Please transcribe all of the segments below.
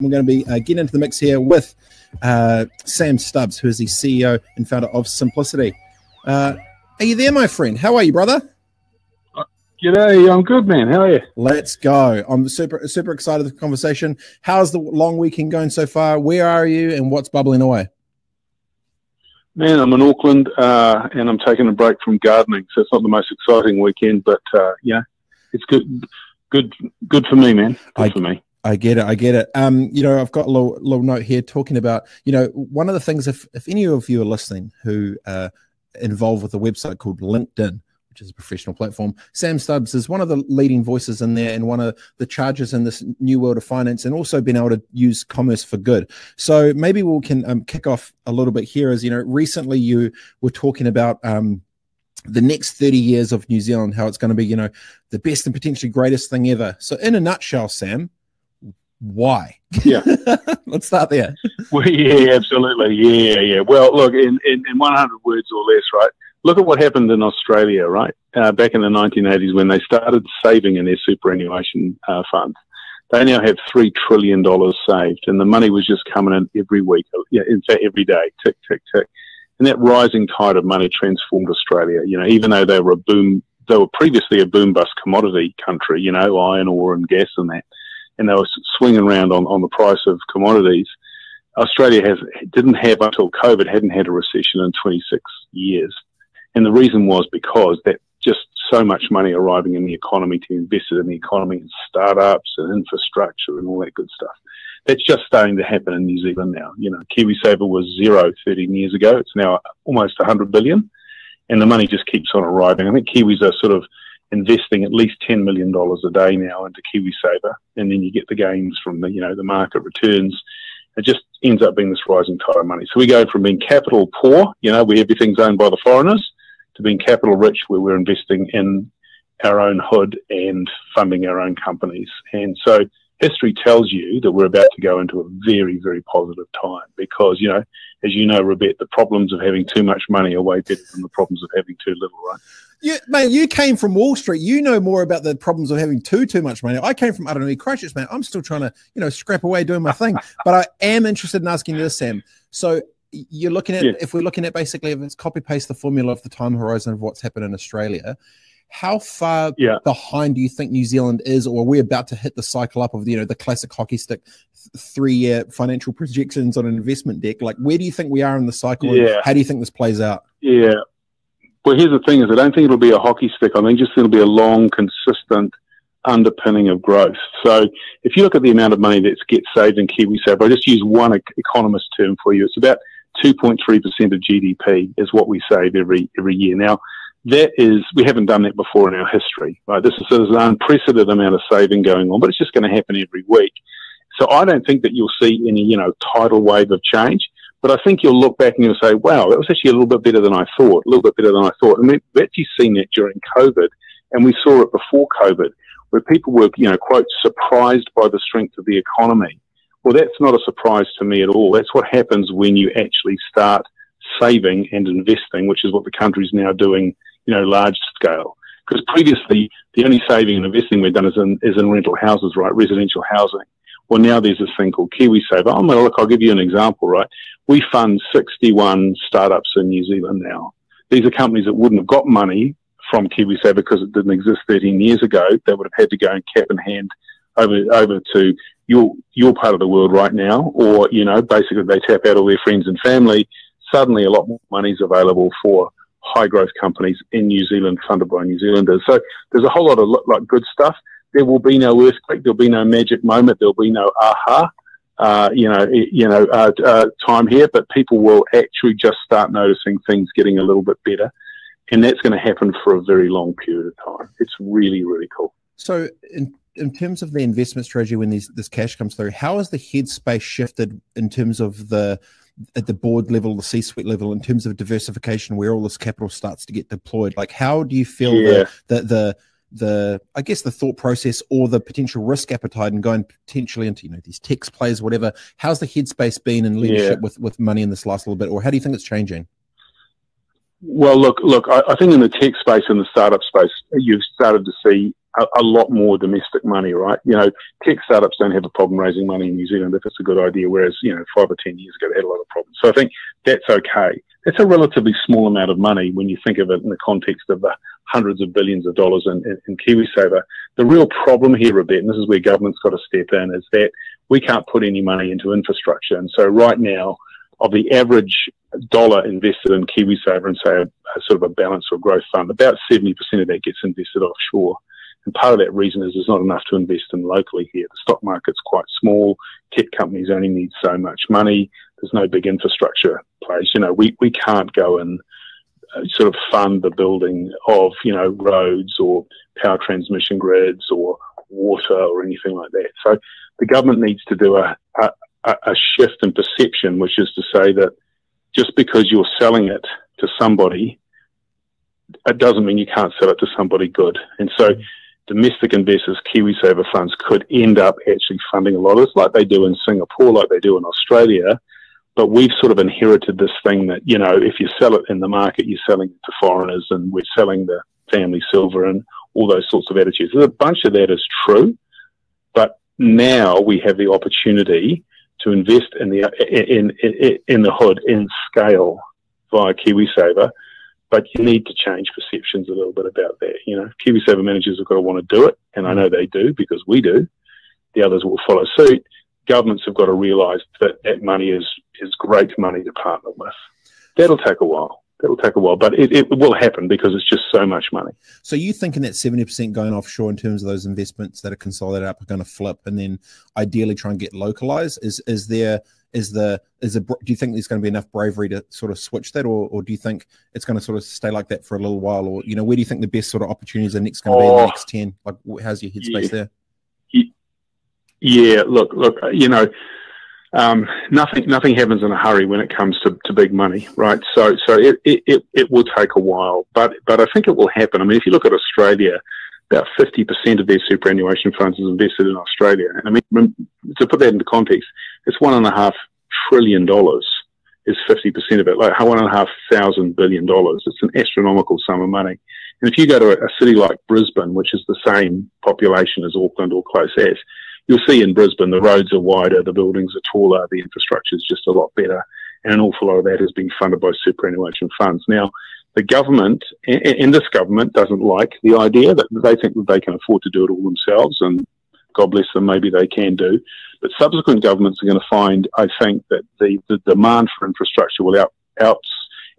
We're going to be getting into the mix here with Sam Stubbs, who is the CEO and founder of Simplicity. Are you there, my friend? How are you, brother? G'day, I'm good, man. How are you? Let's go. I'm super excited for the conversation. How's the long weekend going so far? Where are you and what's bubbling away? Man, I'm in Auckland and I'm taking a break from gardening, so it's not the most exciting weekend, but yeah, it's good for me, man. Good for me. I get it. You know, I've got a little note here talking about, you know, one of the things, if any of you are listening who are involved with a website called LinkedIn, which is a professional platform, Sam Stubbs is one of the leading voices in there and one of the chargers in this new world of finance, and also being able to use commerce for good. So maybe we can kick off a little bit here. As you know, recently you were talking about the next 30 years of New Zealand, how it's going to be, you know, the best and potentially greatest thing ever. So in a nutshell, Sam, why? Yeah. Let's start there. Well, yeah, absolutely. Yeah. Well, look, in 100 words or less, right? Look at what happened in Australia, right? Back in the 1980s when they started saving in their superannuation funds. They now have $3 trillion saved, and the money was just coming in every week. Yeah, in fact, every day, tick, tick, tick. And that rising tide of money transformed Australia. You know, even though they were previously a boom-bust commodity country, you know, iron ore and gas and that, and they were swinging around on the price of commodities. Australia didn't have, until COVID, hadn't had a recession in 26 years. And the reason was because that just so much money arriving in the economy to invest it in the economy and startups and infrastructure and all that good stuff. That's just starting to happen in New Zealand now. You know, KiwiSaver was 13 years ago. It's now almost 100 billion, and the money just keeps on arriving. I think Kiwis are sort of investing at least $10 million a day now into KiwiSaver, and then you get the gains from the, you know, the market returns. It just ends up being this rising tide of money. So we go from being capital poor, you know, where everything's owned by the foreigners, to being capital rich, where we're investing in our own hood and funding our own companies. And so history tells you that we're about to go into a very, very positive time because, you know, as you know, Robett, the problems of having too much money are way better than the problems of having too little, right? Yeah, mate, you came from Wall Street. You know more about the problems of having too much money. I came from, I don't know, Christchurch, man. I'm still trying to, you know, scrap away doing my thing. But I am interested in asking you this, Sam. So you're looking at, if we're looking at basically, if it's copy-paste the formula of the time horizon of what's happened in Australia, how far behind do you think New Zealand is, or are we about to hit the cycle up of, you know, the classic hockey stick 3-year financial projections on an investment deck? Like, where do you think we are in the cycle? And how do you think this plays out? Yeah. Well, here's the thing: is I don't think it'll be a hockey stick. I think just it'll be a long, consistent underpinning of growth. So, if you look at the amount of money that gets saved in KiwiSaver, I just use one economist term for you. It's about 2.3% of GDP is what we save every year. Now, that is, we haven't done that before in our history, right? This is an unprecedented amount of saving going on, but it's just going to happen every week. So I don't think that you'll see any, you know, tidal wave of change, but I think you'll look back and you'll say, wow, that was actually a little bit better than I thought, And we've actually seen that during COVID, and we saw it before COVID, where people were, you know, quote, surprised by the strength of the economy. Well, that's not a surprise to me at all. That's what happens when you actually start saving and investing, which is what the country's now doing, you know, large scale. Because previously, the only saving and investing we've done is in rental houses, right, residential housing. Well, now there's this thing called KiwiSaver. Oh, look, I'll give you an example, right? We fund 61 startups in New Zealand now. These are companies that wouldn't have got money from KiwiSaver because it didn't exist 13 years ago. They would have had to go and cap in hand over to your part of the world right now, or, you know, basically they tap out all their friends and family. Suddenly a lot more money is available for high growth companies in New Zealand funded by New Zealanders. So there's a whole lot of like good stuff. There will be no earthquake. There'll be no magic moment. There'll be no aha, time here, but people will actually just start noticing things getting a little bit better. And that's going to happen for a very long period of time. It's really, really cool. So in terms of the investment strategy, when this cash comes through, how has the headspace shifted in terms of at the board level, the C-suite level, in terms of diversification, where all this capital starts to get deployed? Like, how do you feel the I guess the thought process or the potential risk appetite and going potentially into, you know, these tech plays, whatever? How's the headspace been in leadership with money in this last little bit, or how do you think it's changing? Well, look. I think in the tech space and the startup space, you've started to see a lot more domestic money, right? You know, tech startups don't have a problem raising money in New Zealand if it's a good idea, whereas, you know, 5 or 10 years ago they had a lot of problems. So I think that's okay. It's a relatively small amount of money when you think of it in the context of the hundreds of billions of dollars in KiwiSaver. The real problem here, Robett, and this is where government's got to step in, is that we can't put any money into infrastructure. And so right now, of the average dollar invested in KiwiSaver and say a sort of a balance or growth fund, about 70% of that gets invested offshore. And part of that reason is there's not enough to invest in locally here. The stock market's quite small. Tech companies only need so much money. There's no big infrastructure place. You know, we can't go and sort of fund the building of, you know, roads or power transmission grids or water or anything like that. So the government needs to do a shift in perception, which is to say that just because you're selling it to somebody, it doesn't mean you can't sell it to somebody good. And so domestic investors, KiwiSaver funds, could end up actually funding a lot of this, like they do in Singapore, like they do in Australia. But we've sort of inherited this thing that, you know, if you sell it in the market, you're selling it to foreigners, and we're selling the family silver and all those sorts of attitudes. There's a bunch of that is true, but now we have the opportunity to invest in the hood in scale via KiwiSaver, but you need to change perceptions a little bit about that. You know, KiwiSaver managers have got to want to do it, and I know they do because we do. The others will follow suit. Governments have got to realise that that money is great money to partner with. That'll take a while. But it will happen because it's just so much money. So you thinking that 70% going offshore in terms of those investments that are consolidated up are going to flip and then ideally try and get localized? Do you think there's going to be enough bravery to sort of switch that, or do you think it's going to sort of stay like that for a little while? Or, you know, where do you think the best sort of opportunities are next going to be in the next 10? Like, how's your headspace there? Yeah, look, you know, nothing happens in a hurry when it comes to big money, right? So it will take a while, but I think it will happen. I mean, if you look at Australia, about 50% of their superannuation funds is invested in Australia. And I mean, to put that into context, it's $1.5 trillion is 50% of it, like $1,500 billion. It's an astronomical sum of money. And if you go to a city like Brisbane, which is the same population as Auckland or close as, you'll see in Brisbane the roads are wider, the buildings are taller, the infrastructure is just a lot better, and an awful lot of that is being funded by superannuation funds. Now, the government, and this government, doesn't like the idea that they think that they can afford to do it all themselves, and God bless them, maybe they can do. But subsequent governments are going to find, I think, that the demand for infrastructure will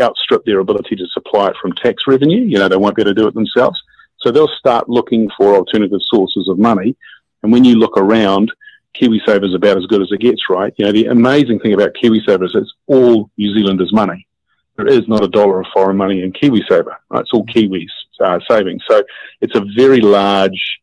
outstrip their ability to supply it from tax revenue. You know, they won't be able to do it themselves. So they'll start looking for alternative sources of money. And when you look around, KiwiSaver is about as good as it gets, right? You know, the amazing thing about KiwiSaver is it's all New Zealanders' money. There is not a dollar of foreign money in KiwiSaver, right? It's all Kiwis savings. So it's a very large,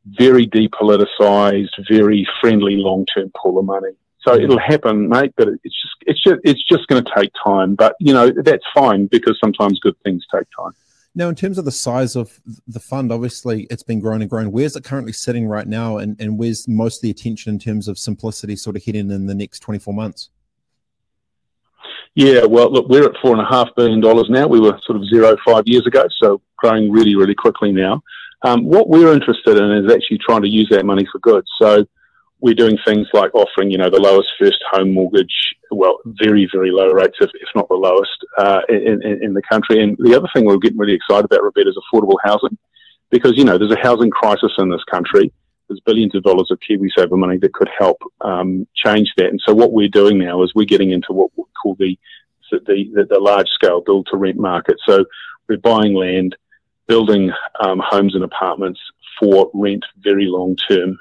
very depoliticized, very friendly long-term pool of money. So it'll happen, mate, but it's just going to take time. But, you know, that's fine because sometimes good things take time. Now, in terms of the size of the fund, obviously it's been growing and growing. Where's it currently sitting right now, and where's most of the attention in terms of simplicity sort of heading in the next 24 months? Yeah, well, look, we're at $4.5 billion now. We were sort of 0 5 years ago, so growing really, really quickly now. What we're interested in is actually trying to use that money for good. So we're doing things like offering, you know, the lowest first home mortgage, well, very, very low rates, if not the lowest in the country. And the other thing we're getting really excited about, Robett, is affordable housing, because, you know, there's a housing crisis in this country. There's billions of dollars of KiwiSaver money that could help change that. And so what we're doing now is we're getting into what we call the large-scale build-to-rent market. So we're buying land, building homes and apartments for rent very long-term.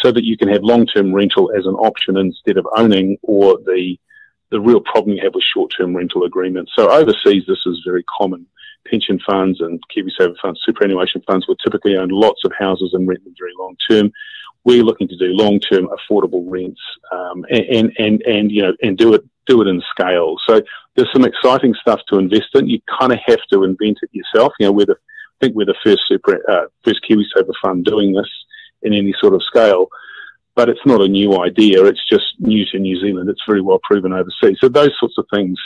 So that you can have long-term rental as an option instead of owning, or the real problem you have with short-term rental agreements. So overseas, this is very common. Pension funds and KiwiSaver funds, superannuation funds, will typically own lots of houses and rent them very long-term. We're looking to do long-term affordable rents and you know, and do it in scale. So there's some exciting stuff to invest in. You kind of have to invent it yourself. You know, I think we're the first KiwiSaver fund doing this in any sort of scale, but it's not a new idea. It's just new to New Zealand. It's very well proven overseas. So those sorts of things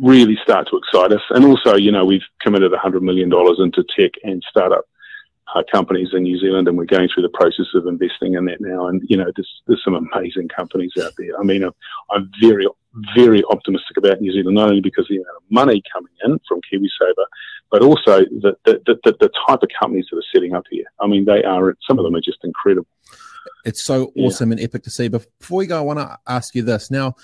really start to excite us. And also, you know, we've committed $100 million into tech and startup companies in New Zealand, and we're going through the process of investing in that now. And, you know, there's some amazing companies out there. I mean, I'm very, very optimistic about New Zealand, not only because of the amount of money coming in from KiwiSaver, but also the type of companies that are setting up here. I mean, some of them are just incredible. It's so awesome and epic to see. But before we go, I want to ask you this. Now,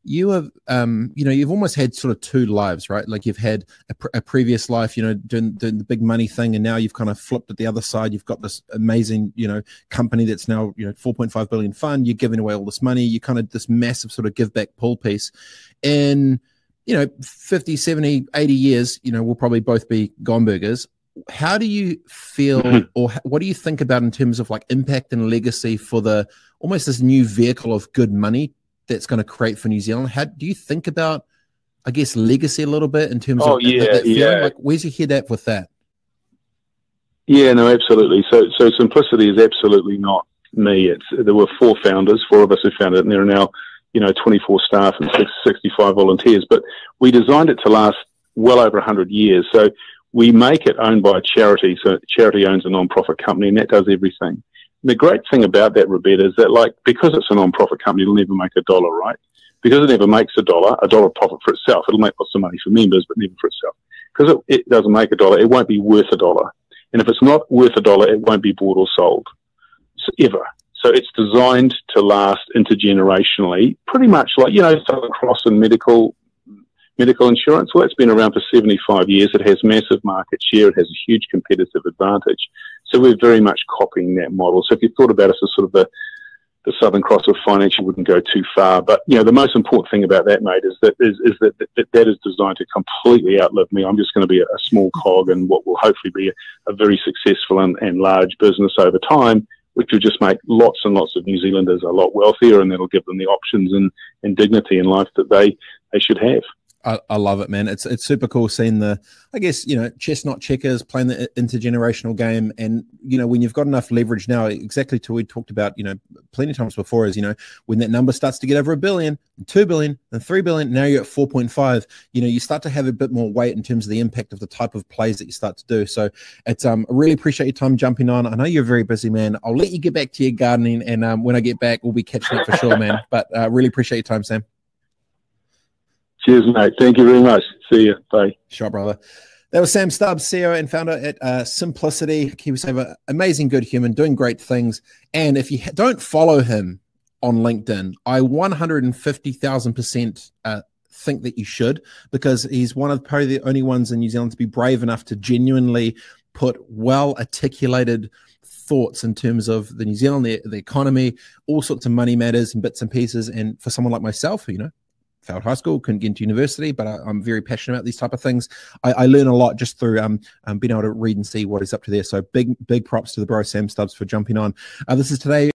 you have, you know, you've almost had sort of two lives, right? Like you've had a previous life, you know, doing the big money thing, and now you've kind of flipped at the other side. You've got this amazing, you know, company that's now, you know, 4.5 billion fund. You're giving away all this money. You kind of this massive sort of give back pull piece. And, you know, 50, 70, 80 years, you know, we'll probably both be gone burgers. How do you feel, or what do you think about in terms of like impact and legacy for the almost this new vehicle of good money that's going to create for New Zealand? How do you think about, I guess, legacy a little bit in terms of that feeling? Like, where's your head at with that? Yeah, no, absolutely. So simplicity is absolutely not me. There were 4 founders, 4 of us who founded it, and there are now, you know, 24 staff and 65 volunteers. But we designed it to last well over 100 years. So we make it owned by a charity. So charity owns a non-profit company, and that does everything. The great thing about that, Robett, is that, like, because it's a non-profit company, it'll never make a dollar, right? Because it never makes a dollar profit for itself. It'll make lots of money for members, but never for itself. Because it doesn't make a dollar, it won't be worth a dollar. And if it's not worth a dollar, it won't be bought or sold, ever. So it's designed to last intergenerationally, pretty much like, you know, Southern Cross and medical insurance. Well, it's been around for 75 years. It has massive market share. It has a huge competitive advantage. So we're very much copying that model. So if you thought about us as sort of the Southern Cross of finance, you wouldn't go too far. But, you know, the most important thing about that, mate, is that is designed to completely outlive me. I'm just going to be a small cog in what will hopefully be a very successful and large business over time, which will just make lots and lots of New Zealanders a lot wealthier, and that'll give them the options and dignity in life that they should have. I love it, man. It's super cool seeing the, I guess, you know, chestnut checkers playing the intergenerational game. And, you know, when you've got enough leverage now, exactly to what we talked about, you know, plenty of times before, is, you know, when that number starts to get over $1 billion, 2 billion, and 3 billion, now you're at 4.5, you know, you start to have a bit more weight in terms of the impact of the type of plays that you start to do. So it's, I really appreciate your time jumping on. I know you're a very busy man. I'll let you get back to your gardening. And when I get back, we'll be catching up for sure, man. But really appreciate your time, Sam. Cheers, mate. Thank you very much. See you. Bye. Sure, brother. That was Sam Stubbs, CEO and founder at Simplicity. KiwiSaver, amazing, good human, doing great things. And if you don't follow him on LinkedIn, I 150,000% think that you should, because he's one of probably the only ones in New Zealand to be brave enough to genuinely put well-articulated thoughts in terms of the New Zealand, the economy, all sorts of money matters and bits and pieces. And for someone like myself, you know, failed high school, couldn't get into university, but I'm very passionate about these type of things. I learn a lot just through being able to read and see what is up to there. So big props to the bro Sam Stubbs for jumping on. This is Today